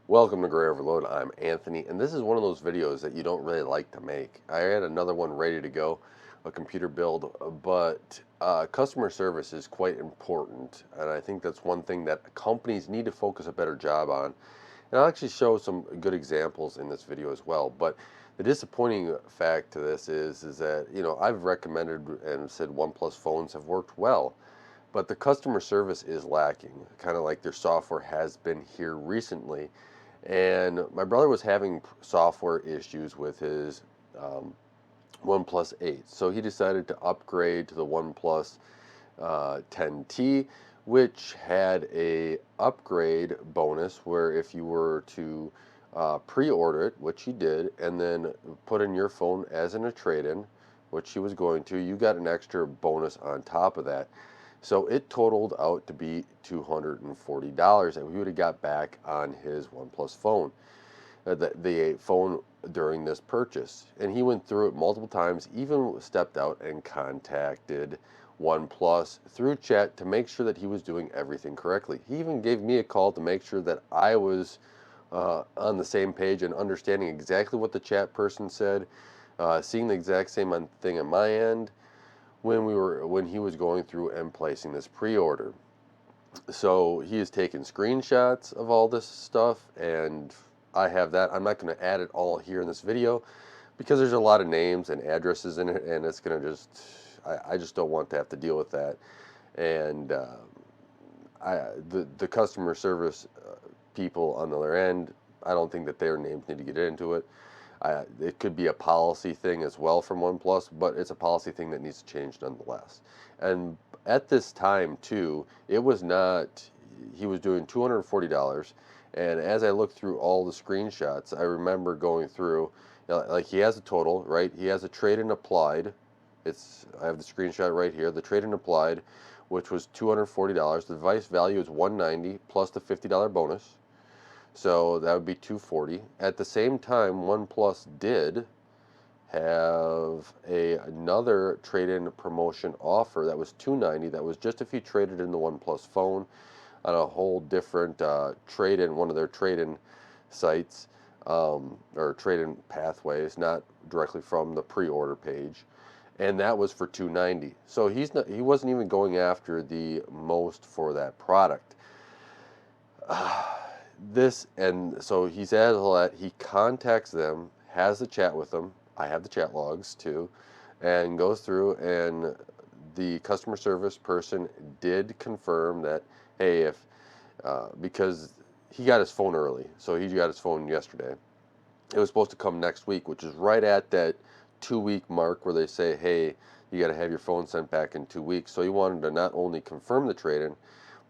Welcome to Gray Overload. I'm Anthony, and this is one of those videos that you don't really like to make. I had another one ready to go, a computer build, but customer service is quite important, and I think that's one thing that companies need to focus a better job on. And I'll actually show some good examples in this video as well. But the disappointing fact to this is that I've recommended and said OnePlus phones have worked well, but the customer service is lacking, kind of like their software has been here recently. And my brother was having software issues with his um, OnePlus 8. So he decided to upgrade to the OnePlus 10T, which had a upgrade bonus where if you were to pre-order it, which he did, and then put in your phone as in a trade-in, which he was going to, you got an extra bonus on top of that. So it totaled out to be $240 that we would have got back on his OnePlus phone, the phone during this purchase. And he went through it multiple times, even stepped out and contacted OnePlus through chat to make sure that he was doing everything correctly. He even gave me a call to make sure that I was on the same page and understanding exactly what the chat person said, seeing the exact same thing on my end when he was going through and placing this pre-order. So he has taken screenshots of all this stuff, and I have that. I'm not going to add it all here in this video because there's a lot of names and addresses in it, and it's going to I just don't want to have to deal with that. And the customer service people on the other end, I don't think that their names need to get into it. It could be a policy thing as well from OnePlus, but it's a policy thing that needs to change nonetheless. And at this time too, it was not. He was doing $240, and as I looked through all the screenshots, I remember going through, like he has a total, right? He has a trade-in applied. I have the screenshot right here. The trade-in applied, which was $240. The device value is $190 plus the $50 bonus. So that would be 240. At the same time, OnePlus did have another trade-in promotion offer that was 290. That was just if you traded in the OnePlus phone on a whole different trade-in, one of their trade-in sites or trade-in pathways, not directly from the pre-order page. And that was for 290. So he wasn't even going after the most for that product. This and so he's at all that. He contacts them, has the chat with them. I have the chat logs too, and goes through, and the customer service person did confirm that, hey, if because he got his phone early, so he got his phone yesterday. It was supposed to come next week, which is right at that 2 week mark where they say, hey, you got to have your phone sent back in 2 weeks. So he wanted to not only confirm the trade-in,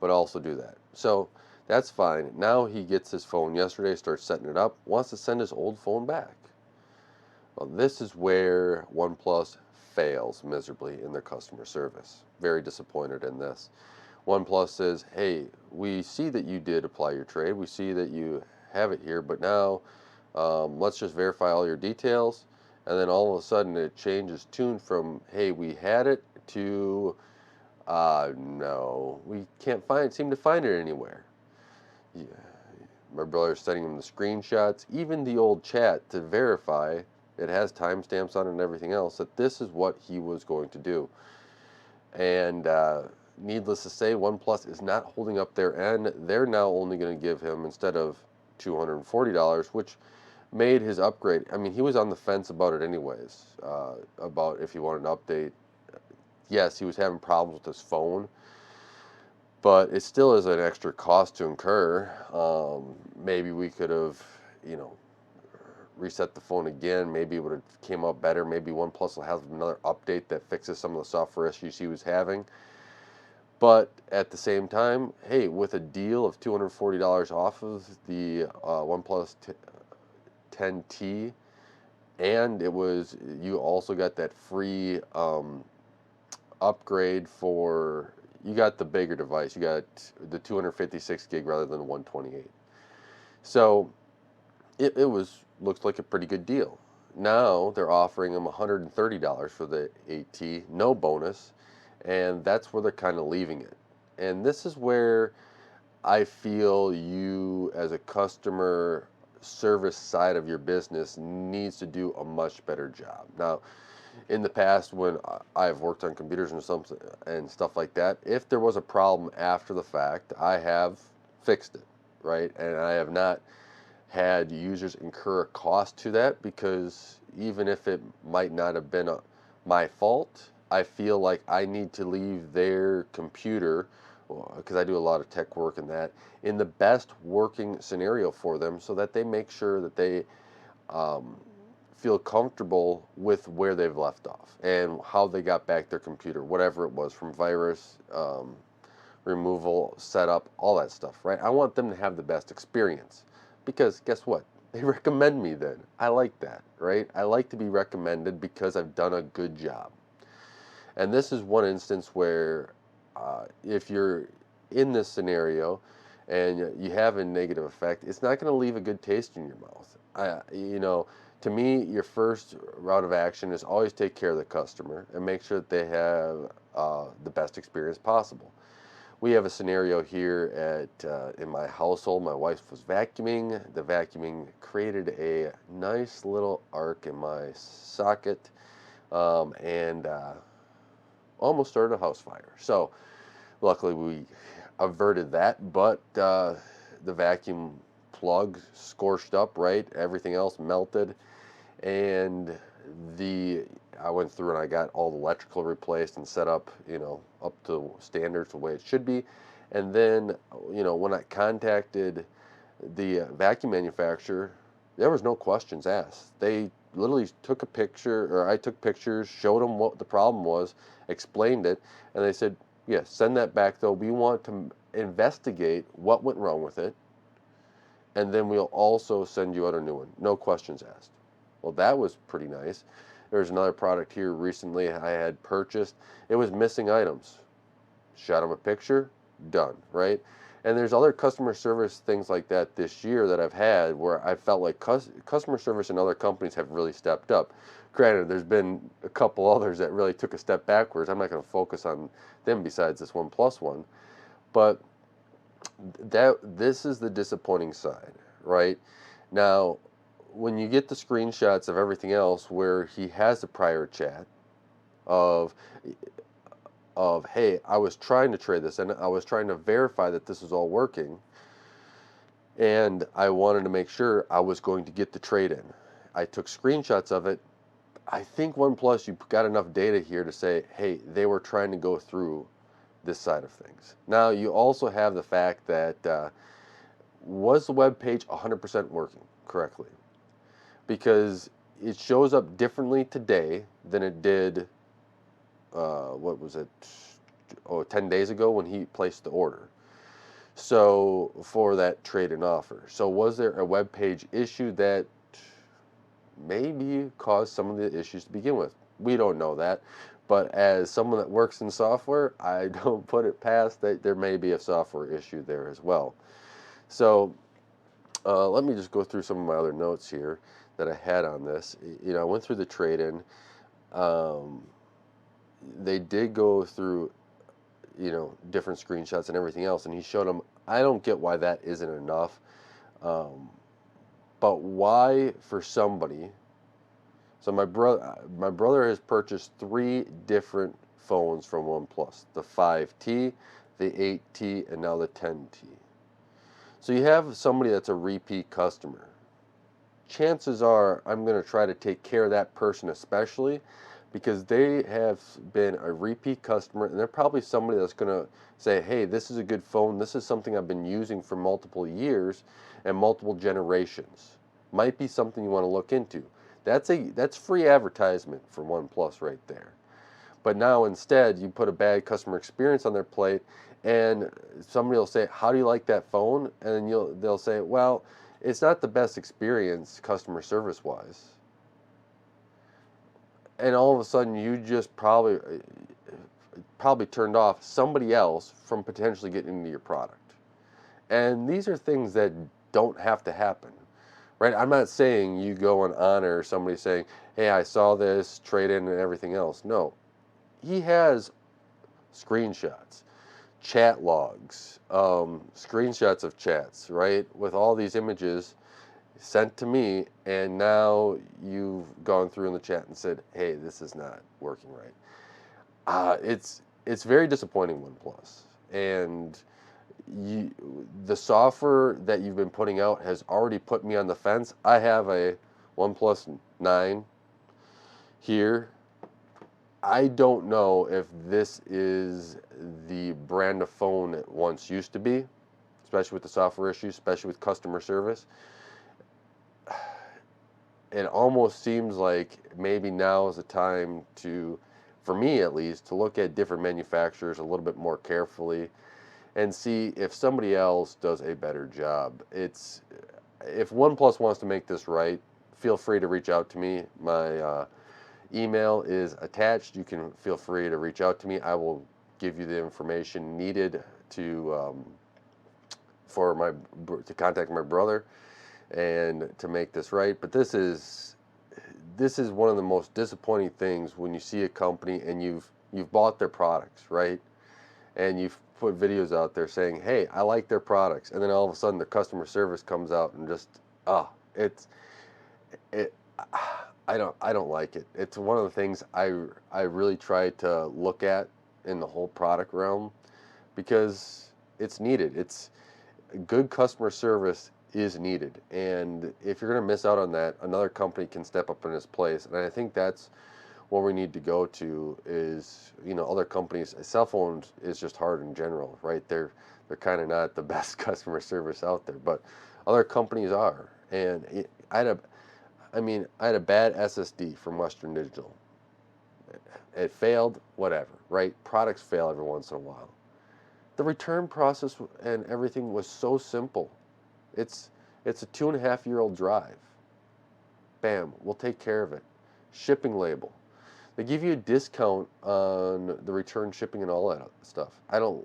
but also do that. So that's fine. Now he gets his phone yesterday, starts setting it up, wants to send his old phone back. Well, this is where OnePlus fails miserably in their customer service. Very disappointed in this. OnePlus says, hey, we see that you did apply your trade. We see that you have it here, but now let's just verify all your details. And then all of a sudden it changes tune from, hey, we had it to, no, we can't seem to find it anywhere. Yeah. My brother's sending him the screenshots, even the old chat to verify it has timestamps on it and everything else, that this is what he was going to do. And needless to say, OnePlus is not holding up their end. They're now only going to give him, instead of $240, which made his upgrade. I mean, he was on the fence about it anyways, about if he wanted an update. Yes, he was having problems with his phone, but it still is an extra cost to incur. Maybe we could have, you know, reset the phone again. Maybe it would have came out better. Maybe OnePlus will have another update that fixes some of the software issues he was having. But at the same time, hey, with a deal of $240 off of the OnePlus 10T, and you also got that free upgrade for, you got the bigger device. You got the 256 gig rather than 128. So it looks like a pretty good deal. Now they're offering him $130 for the 8T, no bonus, and that's where they're kind of leaving it. And this is where I feel you as a customer service side of your business needs to do a much better job. Now, in the past when I've worked on computers and something and stuff like that, if there was a problem after the fact, I have fixed it, right? And I have not had users incur a cost to that, because even if it might not have been my fault, I feel like I need to leave their computer, because I do a lot of tech work and that, in the best working scenario for them, so that they make sure that they um, feel comfortable with where they've left off and how they got back their computer, whatever it was, from virus removal, setup, all that stuff, right? I want them to have the best experience, because guess what? They recommend me then. I like that, right? I like to be recommended because I've done a good job. And this is one instance where if you're in this scenario and you have a negative effect, it's not going to leave a good taste in your mouth. To me, your first route of action is always take care of the customer and make sure that they have the best experience possible. We have a scenario here at in my household. My wife was vacuuming. The vacuuming created a nice little arc in my socket, and almost started a house fire. So luckily we averted that, but the vacuum plug scorched up, right? Everything else melted, and the I went through and I got all the electrical replaced and set up, up to standards the way it should be. And then, when I contacted the vacuum manufacturer, there was no questions asked. They literally took a picture, or I took pictures, showed them what the problem was, explained it, and they said, yes, send that back though. We want to investigate what went wrong with it, and then we'll also send you out a new one. No questions asked. Well, that was pretty nice. There's another product here recently I had purchased. It was missing items. Shot them a picture, done, right? And there's other customer service things like that this year that I've had where I felt like customer service in other companies have really stepped up. Granted, there's been a couple others that really took a step backwards. I'm not going to focus on them besides this OnePlus one. But this is the disappointing side, right? Now, when you get the screenshots of everything else where he has a prior chat of hey, I was trying to trade this and I was trying to verify that this is all working, and I wanted to make sure I was going to get the trade in. I took screenshots of it. I think OnePlus, you got enough data here to say, hey, they were trying to go through this side of things. Now, you also have the fact that was the web page 100% working correctly? Because it shows up differently today than it did, what was it, 10 days ago when he placed the order. So for that trade-in offer. So was there a web page issue that maybe caused some of the issues to begin with? We don't know that. But as someone that works in software, I don't put it past that there may be a software issue there as well. So let me just go through some of my other notes here that I had on this. I went through the trade-in. They did go through, different screenshots and everything else, and he showed them. I don't get why that isn't enough. But why for somebody? So my brother has purchased 3 different phones from OnePlus: the 5T, the 8T, and now the 10T. So you have somebody that's a repeat customer. Chances are I'm going to try to take care of that person, especially because they have been a repeat customer, and they're probably somebody that's going to say, hey, this is a good phone. This is something I've been using for multiple years and multiple generations. Might be something you want to look into. That's free advertisement for OnePlus right there. But now instead, you put a bad customer experience on their plate, and somebody will say, how do you like that phone? And they'll say, well, it's not the best experience customer service wise. And all of a sudden, you just probably turned off somebody else from potentially getting into your product. And these are things that don't have to happen, right? I'm not saying you go and honor somebody saying, hey, I saw this, trade in and everything else. No, he has screenshots. chat logs, screenshots of chats, right? With all these images sent to me, and now you've gone through in the chat and said, "Hey, this is not working right." It's very disappointing, OnePlus, and you, the software that you've been putting out has already put me on the fence. I have a OnePlus 9 here. I don't know if this is the brand of phone it once used to be, especially with the software issues, especially with customer service. It almost seems like maybe now is the time to, for me at least, to look at different manufacturers a little bit more carefully and see if somebody else does a better job. It's if OnePlus wants to make this right, feel free to reach out to me. My email is attached. You can feel free to reach out to me. I will give you the information needed to to contact my brother and to make this right. But this is one of the most disappointing things when you see a company and you've bought their products, right? And you've put videos out there saying, "Hey, I like their products," and then all of a sudden their customer service comes out and just it's it. I don't like it. It's one of the things I really try to look at in the whole product realm because it's needed. It's good customer service is needed, and if you're going to miss out on that, another company can step up in its place. And I think that's what we need to go to is, other companies. Cell phones is just hard in general, right? They're kind of not the best customer service out there, but other companies are. And I had a bad SSD from Western Digital. It failed, whatever, right? Products fail every once in a while. The return process and everything was so simple. It's a 2.5-year-old drive. Bam, we'll take care of it. Shipping label. They give you a discount on the return shipping and all that stuff. I don't,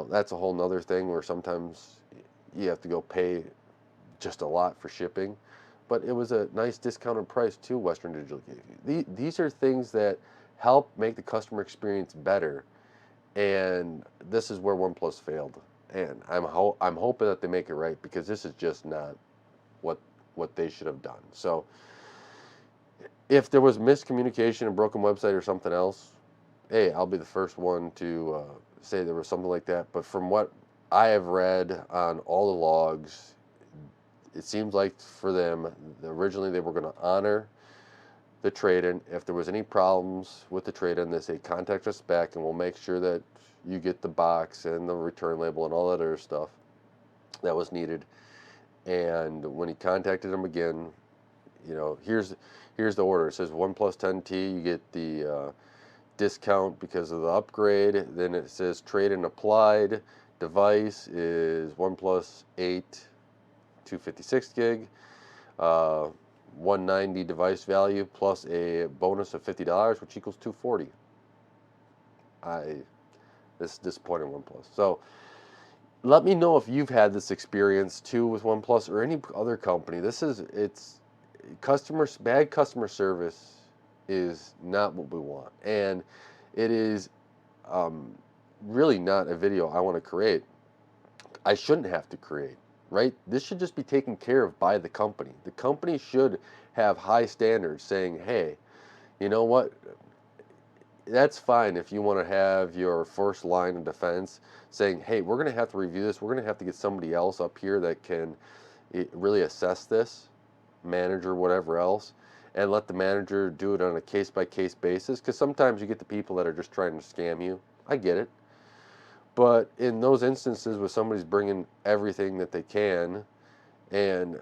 that's a whole nother thing where sometimes you have to go pay just a lot for shipping. But it was a nice discounted price too, Western Digital gave you. These are things that help make the customer experience better, and this is where OnePlus failed. And I'm hoping that they make it right because this is just not what they should have done. So if there was miscommunication, a broken website, or something else, hey, I'll be the first one to say there was something like that. But from what I have read on all the logs, it seems like for them, originally they were going to honor the trade-in. If there was any problems with the trade-in, they say contact us back and we'll make sure that you get the box and the return label and all that other stuff that was needed. And when he contacted him again, here's the order. It says OnePlus 10T, you get the discount because of the upgrade. Then it says trade-in applied. Device is OnePlus 8 256 gig, 190 device value plus a bonus of $50, which equals 240. This is disappointing, OnePlus. So let me know if you've had this experience too with OnePlus or any other company. Bad customer service is not what we want, and it is really not a video I want to create. I shouldn't have to create. Right? This should just be taken care of by the company. The company should have high standards saying, "Hey, you know what? That's fine if you want to have your first line of defense saying, hey, we're going to have to review this. We're going to have to get somebody else up here that can really assess this, manager, whatever else, and let the manager do it on a case-by-case basis." Because sometimes you get the people that are just trying to scam you. I get it. But in those instances where somebody's bringing everything that they can, and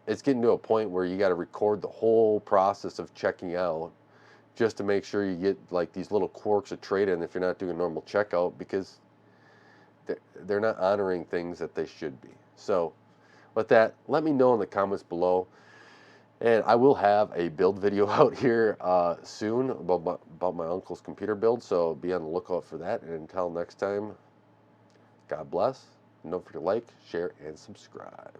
it's getting to a point where you got to record the whole process of checking out just to make sure you get like these little quirks of trade-in if you're not doing a normal checkout, because they're not honoring things that they should be. So with that, let me know in the comments below. And I will have a build video out here soon about my uncle's computer build, so be on the lookout for that. And until next time, God bless. And don't forget to like, share, and subscribe.